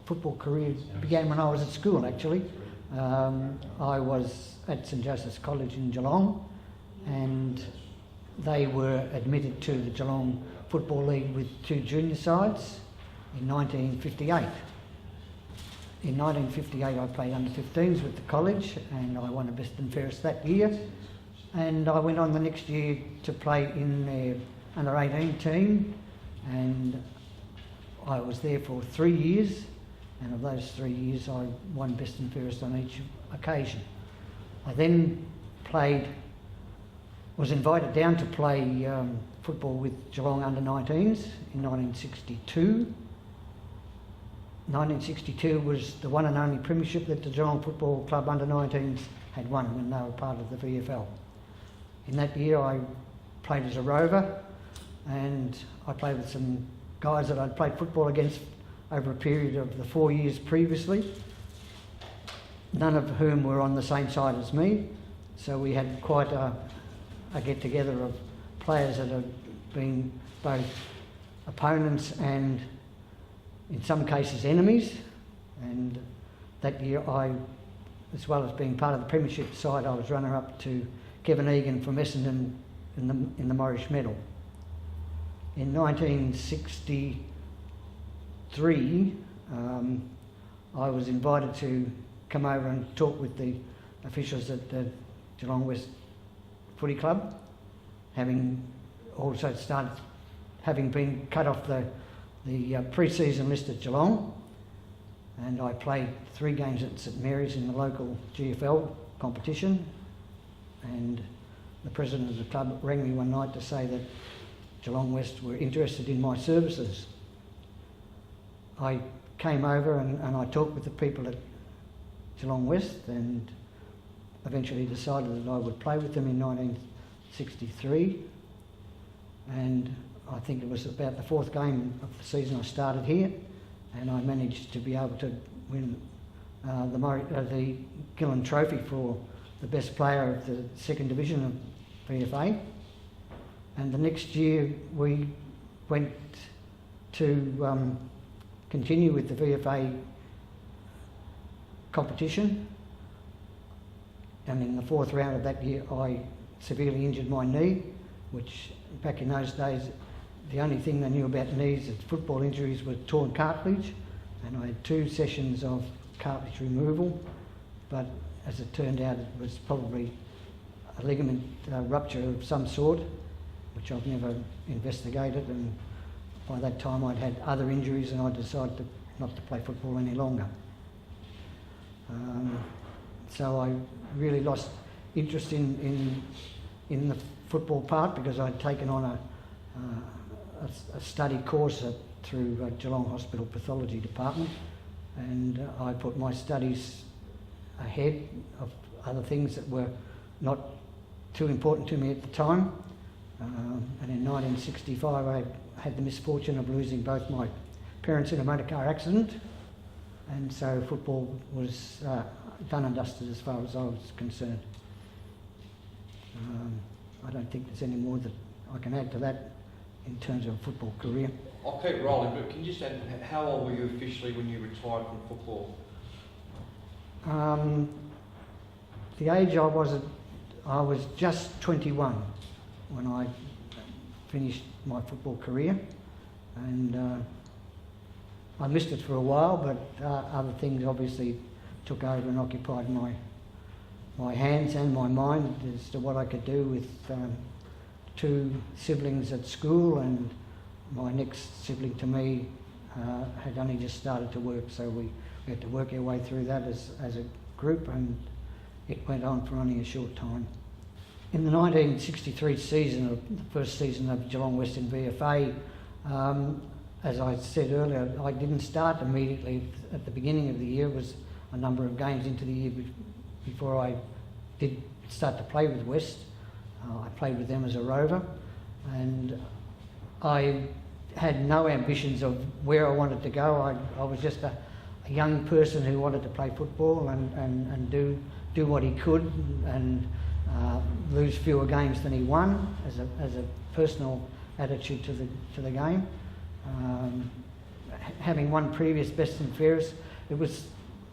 football career began when I was at school, actually. I was at St Joseph's College in Geelong, and they were admitted to the Geelong Football League with 2 junior sides in 1958. In 1958 I played under 15s with the college, and I won a best and fairest that year, and I went on the next year to play in their under 18 team, and I was there for 3 years, and of those 3 years I won best and fairest on each occasion. I then was invited down to play football with Geelong under 19s in 1962. 1962 was the one and only premiership that the Geelong Football Club under 19s had won when they were part of the VFL. In that year I played as a rover, and I played with some guys that I'd played football against over a period of the 4 years previously, none of whom were on the same side as me, so we had quite a get-together of players that had been both opponents and in some cases enemies. And that year I, as well as being part of the premiership side, I was runner-up to Kevin Egan from Essendon in the Morrish Medal. In 1963 I was invited to come over and talk with the officials at the Geelong West Footy Club, having also having been cut off the pre-season list at Geelong, and I played 3 games at St Mary's in the local GFL competition, and the president of the club rang me one night to say that Geelong West were interested in my services. I came over and I talked with the people at Geelong West, and eventually decided that I would play with them in 1963, and I think it was about the 4th game of the season I started here, and I managed to be able to win the Geelong Trophy for the best player of the 2nd Division of VFA. And the next year we went to continue with the VFA competition, and in the 4th round of that year I severely injured my knee, which back in those days the only thing they knew about knees as football injuries was torn cartilage, and I had 2 sessions of cartilage removal, but as it turned out it was probably a ligament rupture of some sort, which I've never investigated, and by that time I'd had other injuries and I decided not to play football any longer. So I really lost interest in the football part, because I'd taken on a study course through Geelong Hospital Pathology Department, and I put my studies ahead of other things that were not too important to me at the time. And in 1965 I had the misfortune of losing both my parents in a motor car accident, and so football was done and dusted as far as I was concerned. I don't think there's any more that I can add to that in terms of a football career. I'll keep rolling, but can you just add, how old were you officially when you retired from football? The age I was just 21 when I finished my football career, and I missed it for a while, but other things obviously took over and occupied my hands and my mind as to what I could do with 2 siblings at school, and my next sibling to me had only just started to work, so we had to work our way through that as a group, and it went on for only a short time. In the 1963 season, the first season of Geelong West in VFA, as I said earlier, I didn't start immediately at the beginning of the year. It was a number of games into the year before I did start to play with West. I played with them as a rover, and I had no ambitions of where I wanted to go. I was just a young person who wanted to play football and do what he could, and lose fewer games than he won as a personal attitude to the game. having won previous best and fairest, it was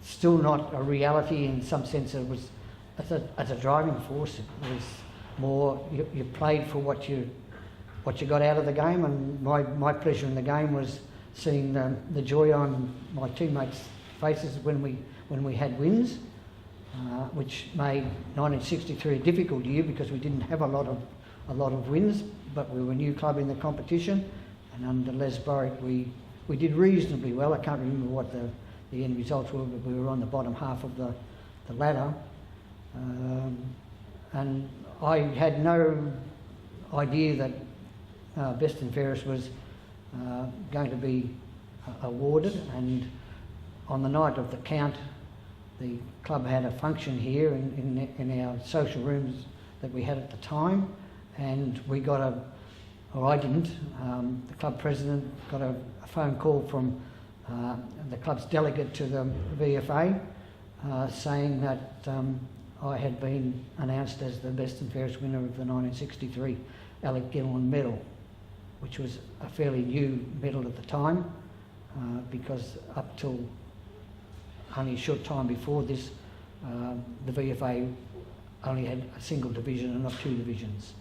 still not a reality in some sense. It was as a driving force. It was more you played for what you got out of the game, and my pleasure in the game was seeing the joy on my teammates' faces when we had wins, which made 1963 a difficult year because we didn't have a lot of wins, but we were a new club in the competition, and under Les Borwick we did reasonably well. I can't remember what the end results were, but we were on the bottom half of the ladder, and I had no idea that best and fairest was going to be awarded. And on the night of the count, the club had a function here in our social rooms that we had at the time, and we got I didn't, the club president got a phone call from the club's delegate to the VFA saying that I had been announced as the best and fairest winner of the 1963 Alec Geelong medal, which was a fairly new medal at the time, because up till only a short time before this, the VFA only had a single division and not two divisions.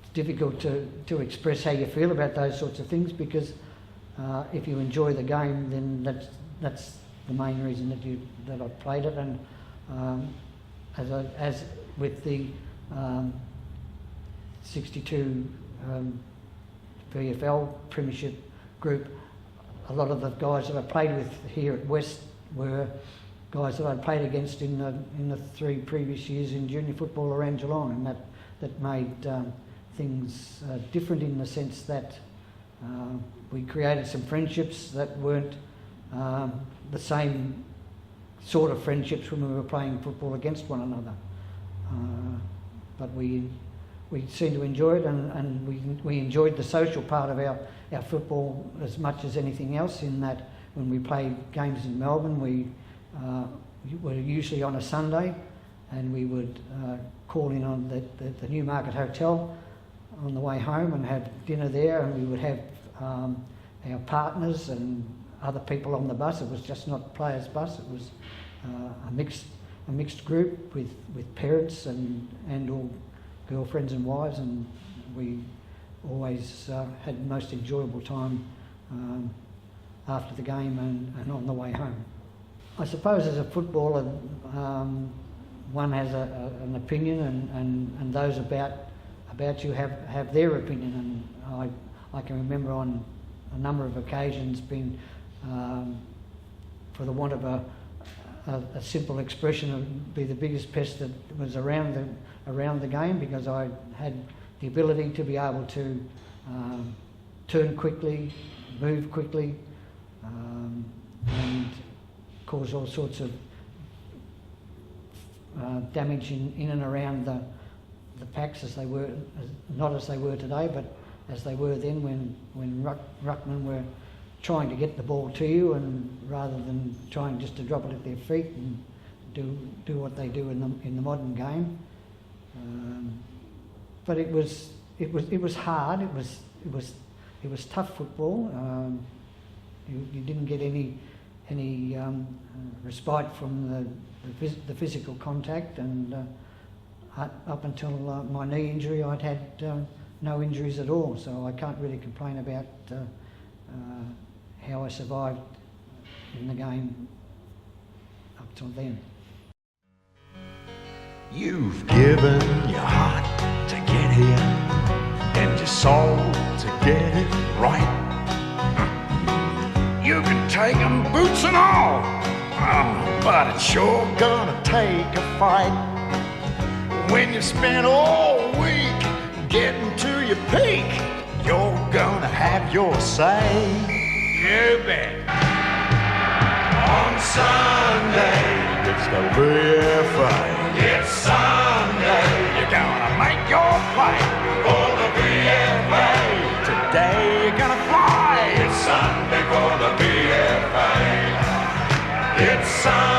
It's difficult to express how you feel about those sorts of things, because if you enjoy the game, then that's the main reason that I played it. And as with the 62 VFL Premiership group, a lot of the guys that I played with here at West were guys that I'd played against in the 3 previous years in junior football around Geelong, and that made things different in the sense that we created some friendships that weren't the same sort of friendships when we were playing football against one another. But we seemed to enjoy it, and we enjoyed the social part of our football as much as anything else, in that when we played games in Melbourne, we were usually on a Sunday, and we would call in on the Newmarket Hotel on the way home and have dinner there, and we would have our partners and other people on the bus. It was just not players' bus, it was a mixed group with parents and all girlfriends and wives, and we always had the most enjoyable time after the game and on the way home. I suppose as a footballer, one has an opinion, and those about you have their opinion, and I can remember on a number of occasions being, for the want of a simple expression, would be the biggest pest that was around the game, because I had the ability to be able to turn quickly, move quickly, and cause all sorts of damage in and around the packs, as they were, not as they were today, but as they were then, when ruckmen were trying to get the ball to you, and rather than trying just to drop it at their feet and do what they do in the modern game. But it was hard. It was tough football. You didn't get any respite from the physical contact, and up until my knee injury, I'd had no injuries at all. So I can't really complain about how I survived in the game up till then. You've given your heart to get here, and your soul to get it right. You can take 'em boots and all, but it's sure gonna take a fight. When you spend all week getting to your peak, you're gonna have your say. You bet. On Sunday, it's the VFA. It's Sunday, you're gonna make your play for the VFA. Today you're gonna fly. It's Sunday for the VFA. It's Sunday.